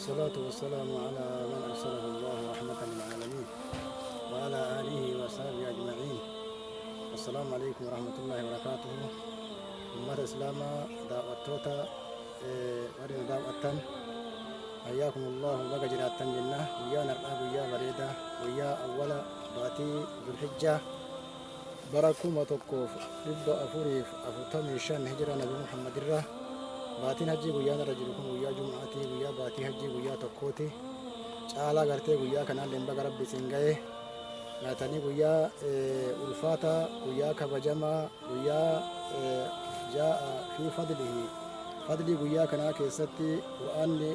والصلاة والسلام على من أرسله الله رحمة للعالمين وعلى آله وصحبه أجمعين. السلام عليكم ورحمة الله وبركاته. أمة إسلاما دعوتوتا ورين دعوتان حياكم الله بقى جراتان جنة ويا نرقى ويا بريدة ويا أول باتي ذو الحجة بركم وتوقف رب أفوريف أفوتامي شان هجرة نبي محمد الره baatiin hajjii guyyaa rajulukum guyyaa jum'aatii guyyaa baatii hajjii guyyaa tokkooti caalaa gartee guyyaa kanaan lembaga rabbi isin ga'e nyaatanii guyyaa ulfaata guyyaa kabajamaa guyyaa jaa'a fi fadlii guyyaa kanaa keessatti qur'aanni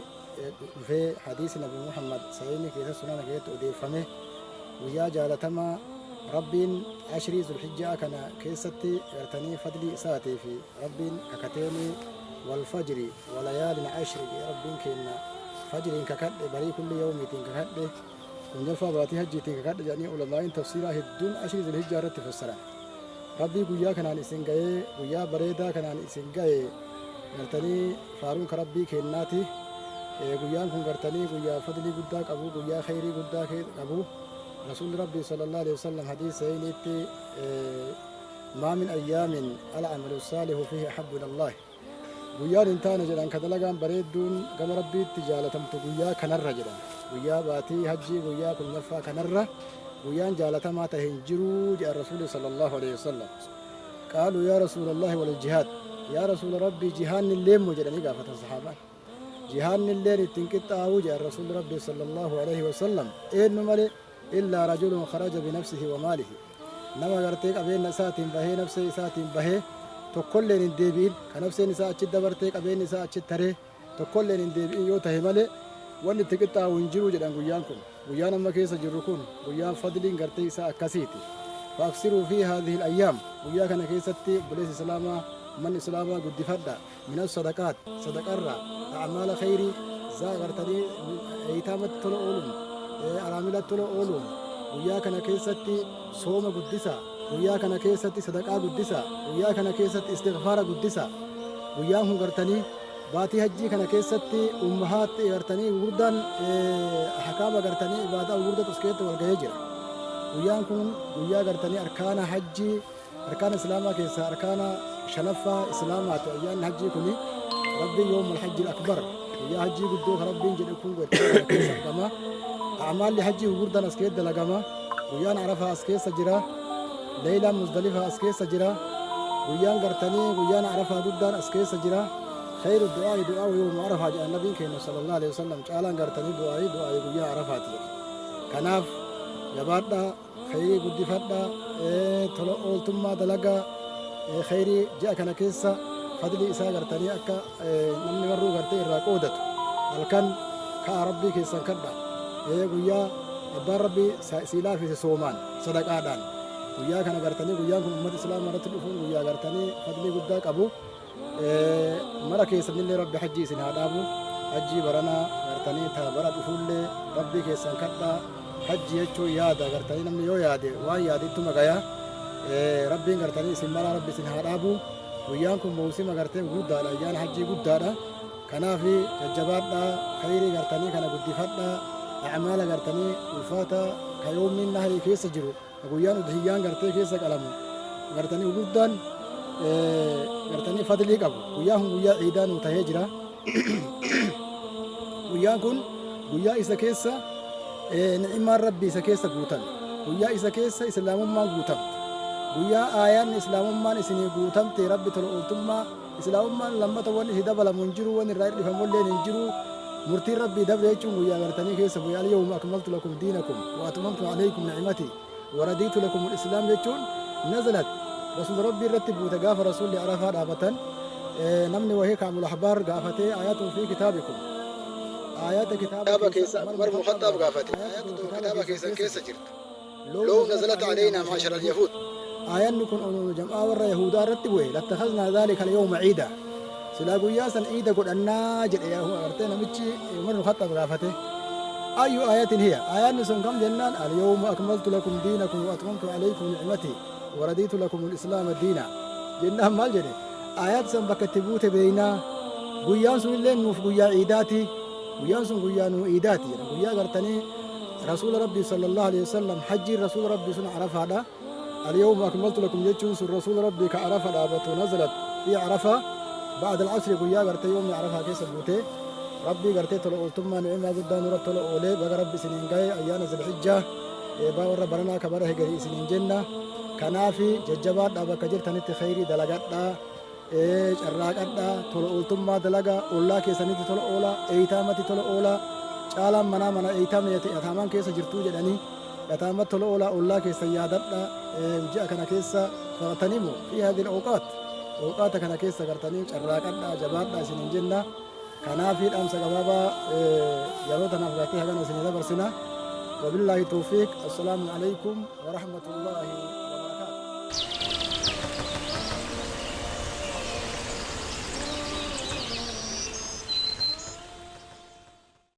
dhufee hadiisi nabi muhammad sahiihni keessa sunana keessatti odeeffame guyyaa jaalatamaa rabbiin ashrii zulhijjaa kana keessatti gartanii fadlii isaatii fi rabbiin kakateeni والفجر وليال عشر ربين كنا فجر ككد بري كل يوم ككد كن جلفا باتي هجي ككد يعني علماء تفسيره الدون عشر ذي الهجرة تفسرها ربي قويا كان إسنجاي قويا بريدا كان إسنجاي قرتني فارون كربي كناتي قويا كن قرتني قويا فضلي قداك أبو قويا خيري قداك أبو رسول ربي صلى الله عليه وسلم حديث سينيتي ما من أيام العمل الصالح فيه أحب إلى الله guyyaa intaana jedhan ka dalagaan bareedduun gama rabbiitti jaalatamtu guyyaa kanarra jedhan guyyaa baatii hajjii guyyaa kunyaffaa kanarra guyyaan jaalatamaa ta'e hin jiruu jedhan rasuuli sallallahu alaihi wasallam qaaluu yaa rasuulallahi wal jihaad yaa rasuula rabbii jihaanni illee moo jedhanii gaafatan sahaabaan jihaanni illee ittiin qixxaa'uu jedhan rasuuli rabbii sallallahu alaihi wasallam eenyu malee illaa rajulun kharaja binafsihi wa maalihi nama gartee qabeenya isaatiin bahee nafsee isaatiin bahee tokkolleen hin deebi'in kan nafseen isaa achi dabartee qabeenyi isaa achi taree tokkolleen hin deebi'in yoo tahe malee wanni itti qixxaa'u hin jiru jedhan guyyaan kun guyyaan amma keessa jirru kun guyyaan fadliin gartee isaa akkasiiti faaksiruu fi haadhihi ayyaam guyyaa kana keessatti obboleessi islaamaa manni islaamaa guddifadha minas sadaqaat sadaqarra a'maala khayrii zaa gartanii eeyitaamatti tola ooluun araamilatti tola ooluun guyyaa kana keessatti sooma guddisa guyyaa kana keessatti sadaqaa guddisa guyyaa kana keessatti istighfaara guddisa guyyaan kun gartanii baatii hajjii kana keessatti ummahaat gartanii gurguddaan ahkaama gartanii ibaadaa gurguddaa toskeetti wal ga'ee jira guyyaan kun guyyaa gartanii arkaana hajjii arkaana islaamaa keessaa arkaana shanaffaa islaamaati ayyaanni hajjii kuni rabbiin yoomul hajjil akbar guyyaa hajjii guddoo ka rabbiin jedhe kun gartanii keessa argama a'maalli hajjii gurguddaan as keessa dalagama guyyaan arafaa as keessa jira leeylaan muzdalifaa as keessa jira guyyaan gartanii guyyaan arafaa guddaan as keessa jira khayru du'aa'i du'aa'u yooma arafaa jedhan nabiin keenya sallallahu alaihi wasallam caalaan gartanii du'aa'i guyyaa arafaati kanaaf jabaadhaa khayrii guddifadhaa tola ooltummaa dalagaa khayrii ji'a kana keessa fadlii isaa gartanii akka namni warruu gartee irraa qoodatu halkan ka'a rabbii keessan kadha guyyaa abbaan rabbii siilaa fi soomaan sadaqaadhaan guyyaa kana gartanii guyyaan kun ummata islaamaa irratti dhufuun guyyaa gartanii fadlii guddaa qabu mara keessanillee rabbi hajjii isin haa dhaabu hajjii baranaa gartanii ta bara dhufuullee rabbii keessan kadhaa hajjii jechuun yaada gartanii namni yoo yaade waan yaade ittuma gayaa rabbiin gartanii isin mara rabbi isin haa dhaabu guyyaan kun mawsima gartee guddaadha ayyaana hajjii guddaadha kanaaf jajjabaadhaa khayrii gartanii kana guddifadhaa a'maala gartanii ulfaata kayoomiin nahrii keessa jiru guyyaan udhiyyaan gartee keessa qalamu gartanii guddaan gartanii fadlii qabu guyyaan kun guyyaa ciidaa nu tahee jira guyyaan kun guyyaa isa keessa ni'imaan rabbii isa keessa guutan guyyaa isa keessa islaamummaan guutamte guyyaa aayaanni islaamummaan isinii guutamte rabbi tola ooltummaa islaamummaan lammata wanni itti dabalamu hin jiru wanni irraa dhifamulleen hin jiru murtiin rabbii dabre jechuun guyyaa gartanii keessa guyyaa al-yawma akmaltu lakum diinakum wa atmamtu alaykum ni'matii ورضيت لكم الإسلام يجون نزلت رسول ربي رتب وتقاف رسول عرفة دابة نمني وهيك عم الأحبار قافتي آيات في كتابكم آيات كتابك كيس مر مخطب قافتي آيات كتابك كيس جرت لو نزلت علينا معشر اليهود آيات نكون جماعة ور يهودا رتبوا لاتخذنا ذلك اليوم عيدا سلاقوا ياسا عيدا قل الناجر يا هو أرتينا متشي مر مخطب قافتي أي آيات هي آيات نسون كم جنان اليوم أكملت لكم دينكم وأتممت عليكم نعمتي ورديت لكم الإسلام دينا جنان مال جري آيات سن بكتبوت بينا قيان سن لين نوف قيا عيداتي guyyaan sun guyyaa nuu iidaati jedha guyyaa gartanii رسول ربي صلى الله عليه وسلم حج رسول ربي سن عرفة هذا اليوم أكملت لكم جيتشون رسول ربي كعرفة الآبة نزلت في عرفة بعد العصر قويا قرت يوم عرفة كيس بوته ربي قرت تلو ثم نعمة قد نور تلو أولي بقى ربي سنين جاي أيام ذي الحجة باور ربنا كبره جري سنين جنة كنافي ججبات أبا كجر تنت خيري دلقتنا الراقتنا تلو ثم دلقا الله كيسني تلو أولا إيتامة تلو أولا caalaan mana yataamaan keessa jirtuu jedhanii yataamat tola oolaa keessa yaadadha ji'a kana keessa farataniimu fi hadhiil awqaata kana keessa gartanii carraaqadha jabaadha isinin jenna kanaafi dhaamsa gabaabaa yeroo tanaaf gaatee hagana isinii dabarsina wabillaahi tawfiiq assalaamu alaykum wa rahmatullaahi